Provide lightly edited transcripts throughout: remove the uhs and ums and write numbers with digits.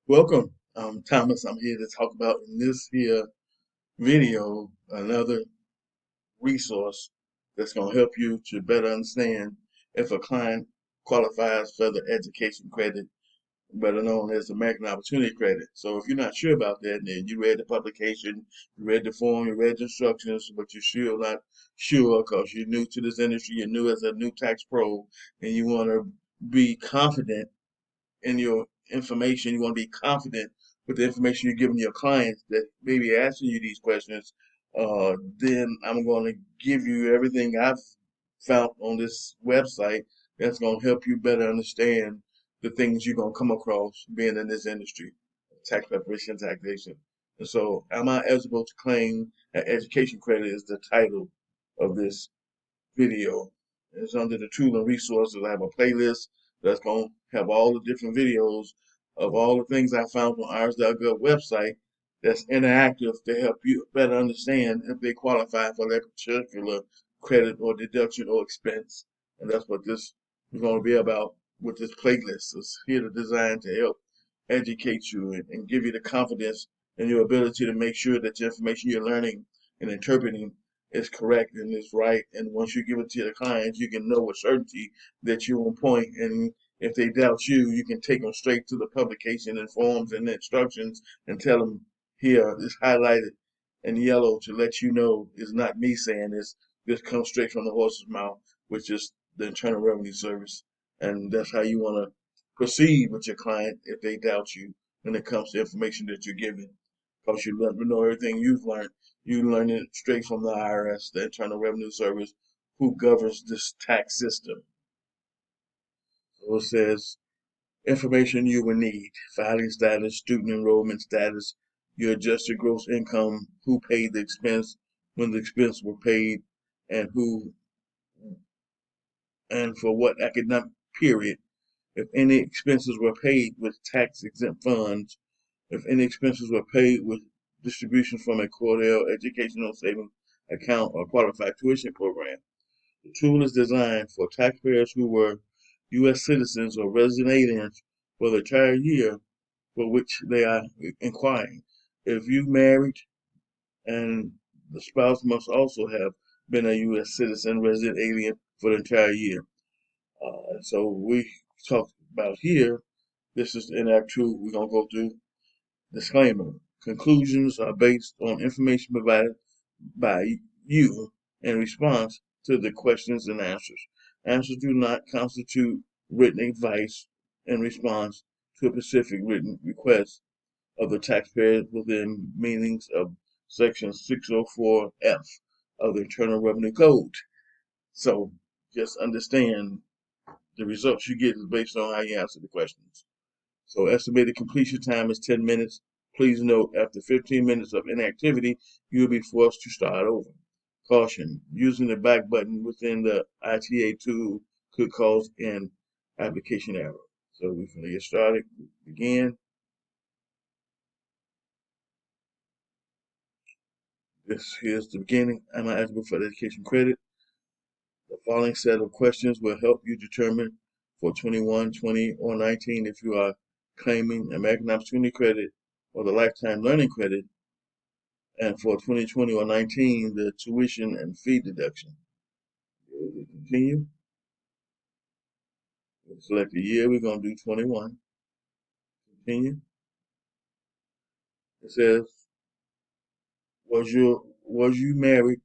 Welcome, I'm Thomas. I'm here to talk about in this here video another resource that's going to help you to better understand if a client qualifies for the education credit, better known as the American Opportunity Credit. So if you're not sure about that, then you read the publication, you read the form, you read the instructions, but you're still not sure because you're new to this industry, you're new as a new tax pro, and you want to be confident in your information. You want to be confident with the information you're giving your clients that may be asking you these questions. Then I'm going to give you everything I've found on this website that's going to help you better understand the things you're going to come across being in this industry, tax preparation, taxation. And so, am I eligible to claim an education credit is the title of this video. It's under the tool and resources. I have a playlist that's going to have all the different videos of all the things I found on IRS.gov website that's interactive to help you better understand if they qualify for that particular credit or deduction or expense. And that's what this is going to be about with this playlist. It's here to design to help educate you and give you the confidence in your ability to make sure that the information you're learning and interpreting is correct and is right. And once you give it to your clients, you can know with certainty that you're on point. And if they doubt you, you can take them straight to the publication and forms and the instructions and tell them here it's highlighted in yellow to let you know it's not me saying this. This comes straight from the horse's mouth, which is the Internal Revenue Service. And that's how you want to proceed with your client if they doubt you when it comes to information that you're giving. Because you let them know everything you've learned. You learn it straight from the IRS, the Internal Revenue Service, who governs this tax system. So it says information you will need: filing status, student enrollment status, your adjusted gross income, who paid the expense, when the expense were paid, and who and for what academic period. If any expenses were paid with tax exempt funds, if any expenses were paid with distributions from a Cordell Educational Savings Account or Qualified Tuition Program. The tool is designed for taxpayers who were U.S. citizens or resident aliens for the entire year for which they are inquiring. If you married and the spouse must also have been a U.S. citizen, resident alien for the entire year. So we talked about here, this is in our tool, we're going to go through. Disclaimer: conclusions are based on information provided by you in response to the questions and answers. Answers do not constitute written advice in response to a specific written request of the taxpayer within meanings of Section 604F of the Internal Revenue Code. So just understand the results you get is based on how you answer the questions. So estimated completion time is 10 minutes. Please note, after 15 minutes of inactivity, you will be forced to start over. Caution: using the back button within the ITA tool could cause an application error. So we're going to get started. Begin. This here's the beginning. Am I eligible for education credit? The following set of questions will help you determine for 21, 20, or 19 if you are claiming American Opportunity Credit or the Lifetime Learning Credit, and for 2020 or 19, the tuition and fee deduction. Continue. Select the year. We're going to do 21. Continue. It says, was you married?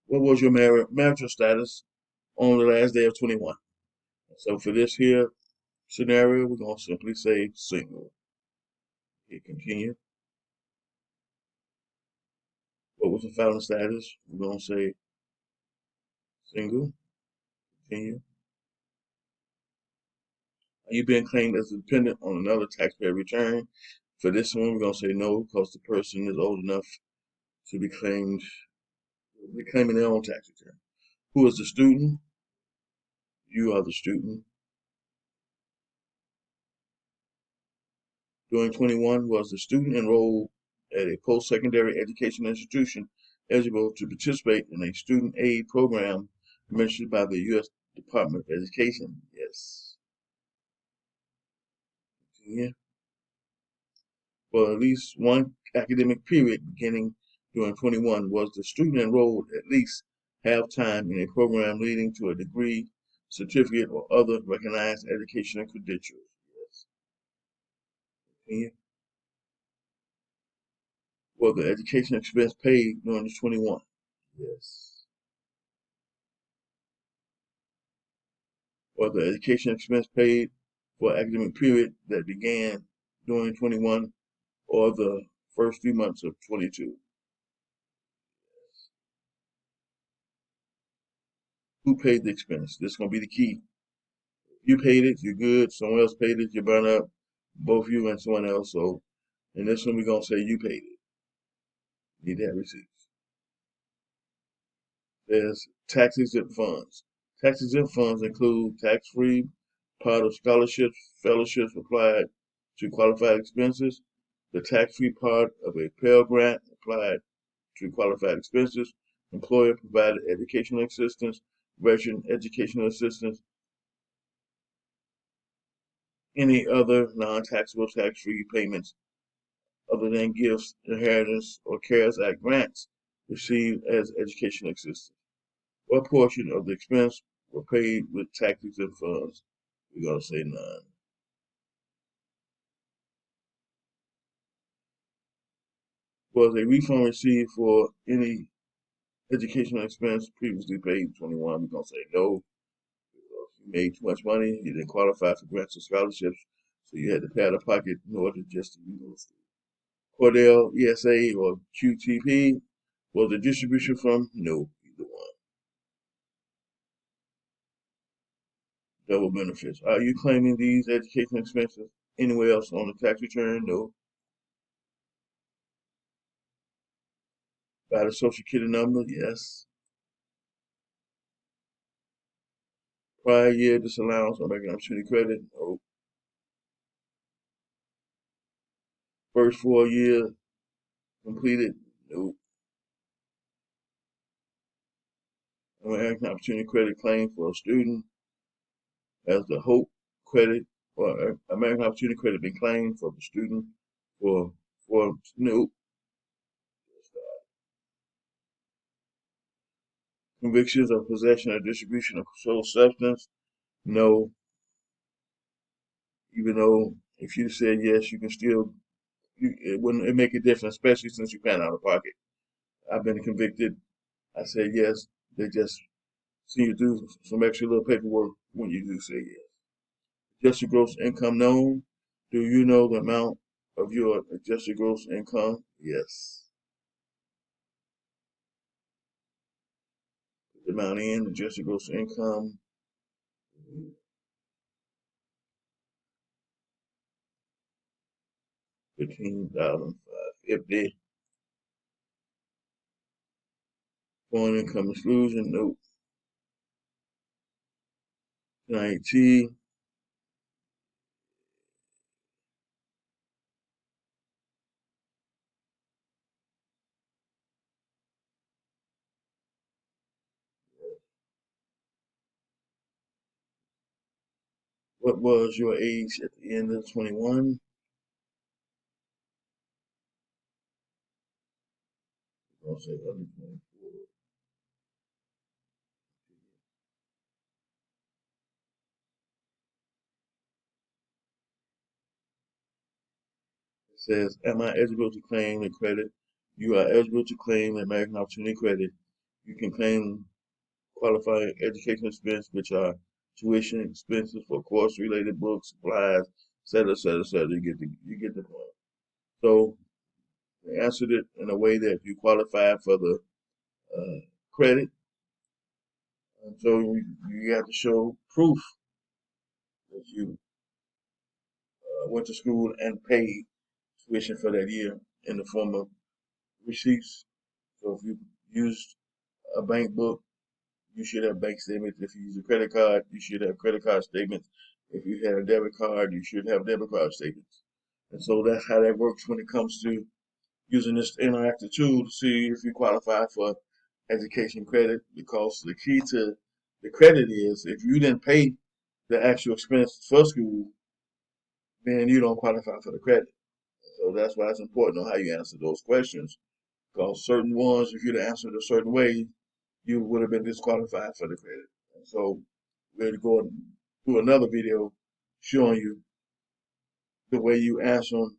What was your marital status on the last day of 21? So for this here scenario, we're going to simply say single. Hit continue. What was the filing status? We're going to say single. Continue. Are you being claimed as a dependent on another taxpayer return? For this one, we're going to say no because the person is old enough to be claiming their own tax return. Who is the student? You are the student. During 21, was the student enrolled at a post-secondary education institution eligible to participate in a student aid program administered by the U.S. Department of Education? Yes. Continue. for at least one academic period beginning during 21 was the student enrolled at least half-time in a program leading to a degree, certificate, or other recognized educational credentials. Yes. Was the education expense paid during the 21? Yes. Was the education expense paid for academic period that began during 21 or the first 3 months of 22? Who paid the expense? This is going to be the key. You paid it, you're good. Someone else paid it, you burn up. Both you and someone else. So in this one, we're going to say you paid it. Need that receipt. There's tax-exempt funds. Tax-exempt funds include tax-free part of scholarships, fellowships applied to qualified expenses, the tax-free part of a Pell Grant applied to qualified expenses, employer-provided educational assistance, veteran educational assistance, any other non-taxable tax-free payments other than gifts, inheritance, or CARES Act grants received as educational assistance. What portion of the expense were paid with tax-exempt funds? We're going to say none. Was a refund received for any educational expense previously paid in 21? We're going to say no. You made too much money, you didn't qualify for grants or scholarships, so you had to pay out of pocket in order just to use it. Cordell, ESA, or QTP, was the distribution from? No, either one. Double benefits. Are you claiming these education expenses anywhere else on the tax return? No. By the social security number? Yes. Prior year disallowance or making opportunity credit? No. First 4 years completed? No. American Opportunity Credit claim for a student as the Hope credit or American Opportunity Credit been claimed for the student for no. Convictions of possession or distribution of controlled substance? No. Even though if you said yes, you can still it wouldn't make a difference, especially since you paying out of pocket. I've been convicted. I said yes. They just see you do some extra little paperwork when you do say yes. Adjusted gross income known. Do you know the amount of your adjusted gross income? Yes. The amount in adjusted gross income. $15,550. Foreign income exclusion. Nope. NIT. What was your age at the end of 21? I'll say under 24. It says, am I eligible to claim the credit? You are eligible to claim the American Opportunity Credit. You can claim qualifying education expense, which are tuition expenses for course-related books, supplies, et cetera, et cetera, et cetera. You get the point. So they answered it in a way that you qualify for the credit. And so you have to show proof that you went to school and paid tuition for that year in the form of receipts. So if you used a bank book, you should have bank statements. If you use a credit card, you should have credit card statements. If you had a debit card, you should have debit card statements. And so that's how that works when it comes to using this interactive tool to see if you qualify for education credit. Because the key to the credit is if you didn't pay the actual expense for school, then you don't qualify for the credit. So that's why it's important on how you answer those questions. Because certain ones, if you'd have answered a certain way, you would have been disqualified for the credit. And so we're going to do another video showing you the way you answer them,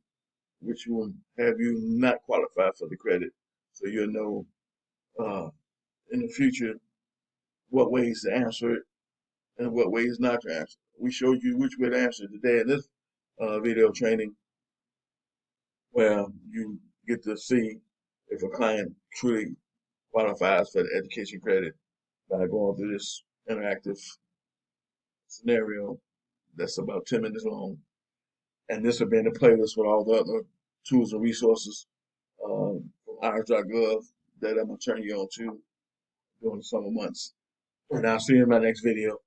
which will have you not qualify for the credit. So you'll know in the future what ways to answer it and what ways not to answer. We showed you which way to answer today in this video training, where you get to see if a client truly qualifies for the education credit by going through this interactive scenario that's about 10 minutes long. And this will be in the playlist with all the other tools and resources from IRS.gov that I'm going to turn you on to during the summer months. And I'll see you in my next video.